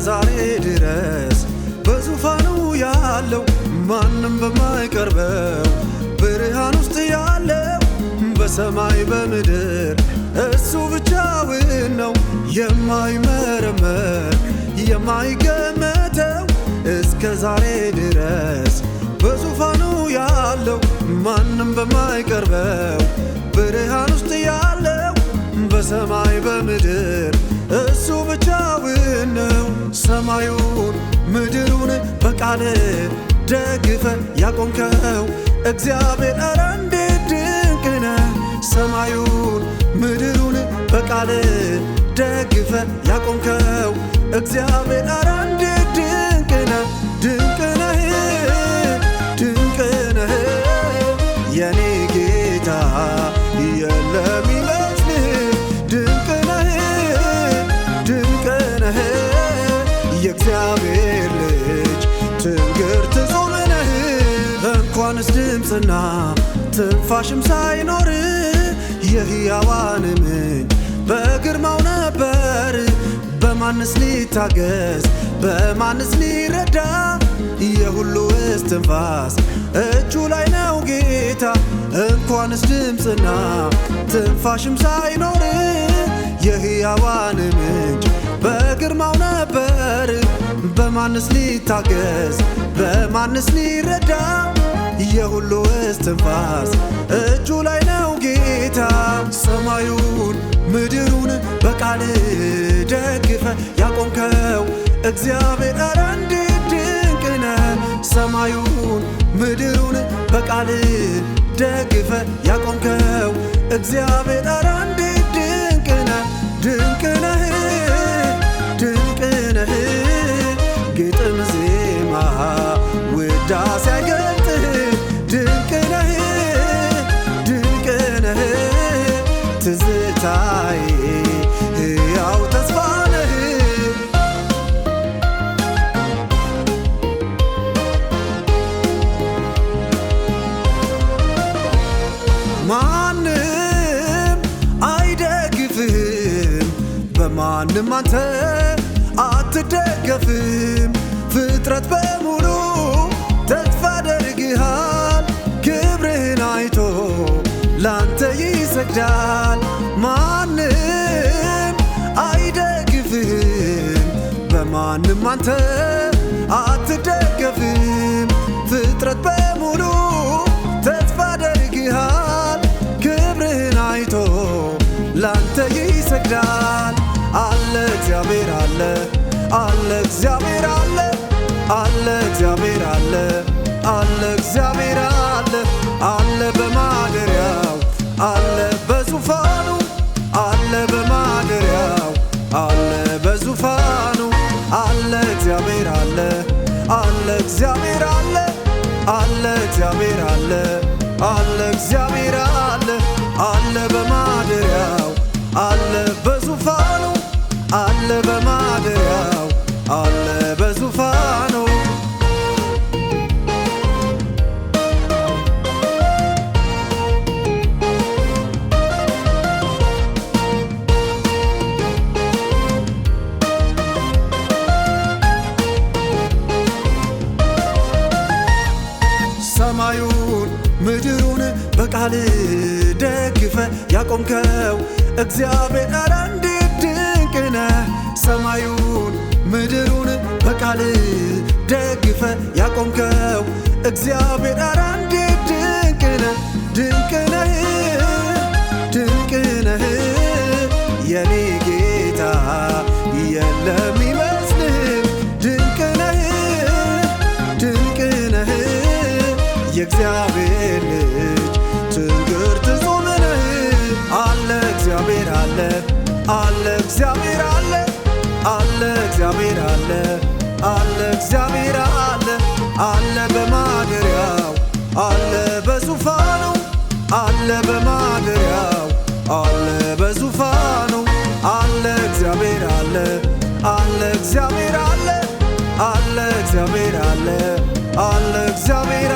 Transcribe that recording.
ዛሬ ድረስ በዙፋኑ ያለው ማንም በማይቀርበው ብርሃን ውስጥ ያለው በሰማይ በምድር እሱ ብቻውን ነው የማይመረመር የማይገመተው እስከ ዛሬ ድረስ በዙፋኑ ያለው ማንም በማይቀርበው ብርሃን ውስጥ ያለው በሰማይ በምድር እሱ ብቻውን ነው። ሰማዩን ምድሩን በቃል ደግፈ ያቆምከው እግዚአብሔር ኧረ እንዴት ድንቅ ነህ። ሰማዩን ምድሩን በቃል ደግፈ ያቆምከው እግዚአብሔር ኧረ እንዴት ድንቅ ነህ። ድንቅ ነህ ድንቅ ነህ የኔ ጌታ የለም ይመስልህ። ድንቅ ነህ ድንቅ ነህ የእግዚአብሔር ልጅ ትንግርት ጾም ነህ። እንኳንስ ድምፅና ትንፋሽም ሳይኖር የሕያዋን ምንጭ በግርማው ነበር። በማንስ ሊታገዝ በማንስ ሊረዳ የሁሉ እስትንፋስ እጁ ላይ ነው ጌታ። እንኳንስ ድምፅና ትንፋሽም ሳይኖር የሕያዋን ምንጭ በግርማው ነበር። በማንስ ሊታገዝ በማንስ ሊረዳ የሁሉ እስትንፋስ እጁ ላይ ነው ጌታ። ሰማዩን ምድሩን በቃል ደግፈ ያቆምከው እግዚአብሔር ኧረ እንዴት ድንቅ ነህ። ሰማዩን ምድሩን በቃል ደግፈ ያቆምከው እግዚአብሔር ኧረ እንዴት ድንቅ ነህ። ድንቅ ነህ ድንቅ ነህ ግጥም ዜማ ውዳሴ አይገልጥህ። ድንቅ ነህ ድንቅ ነህ ትዝታዬ ሕያው ተስፋ ነህ። ማንም አይደግፍህም በማንም አንተ አትደገፍም። ፍጥረት በሙሉ ተስፋ አድርግሃል ክብርህን አይቶ ላንተ ይሰግዳል። ማንም አይደግፍህም በማንም አንተ አትደገፍም። ፍጥረት በሙሉ ተስፋ አድርግሃል ክብርህን አይቶ ላንተ ይሰግዳል። አለ እግዚአብሔር አለ አለ እግዚአብሔር አለ አለ እግዚአብሔር አለ አለ እግዚአብሔር አለ አለ በማደሪያው አለ በዙፋኑ አለ በማደሪያው አለ በዙፋኑ አለ እግዚአብሔር አለ አለ እግዚአብሔር አለ አለ እግዚአብሔር አለ አለ እግዚአብሔር አለ አለ በማደሪያው አለ በዙፋኑ አለ በማደሪያው አለ በዙፋኑ። ሰማዩን ምድሩን በቃል ደግፈ ያቆምከው እግዚአብሔር ኧረ እንዴት ድንቅ ነህ። ሰማዩን ምድሩን በቃል ደግፈ ያቆምከው እግዚአብሔር ኧረ እንዴት ድንቅ ነህ። ድንቅ ነህ ድንቅ ነህ የኔ ጌታ የለም ይመስልህ። ድንቅ ነህ ድንቅ ነህ የእግዚአብሔር ልጅ ትንግርት ጾም ነህ። አለ እግዚአብሔር አለ አለ እግዚአብሔር አለ አለ እግዚአብሔር አለ አለ እግዚአብሔር አለ አለ በማደሪያው አለ በዙፋኑ አለ በማደሪያው አለ በዙፋኑ አለ እግዚአብሔር አለ አለ እግዚአብሔር አለ አለ እግዚአብሔር አለ አለ እግዚአብሔር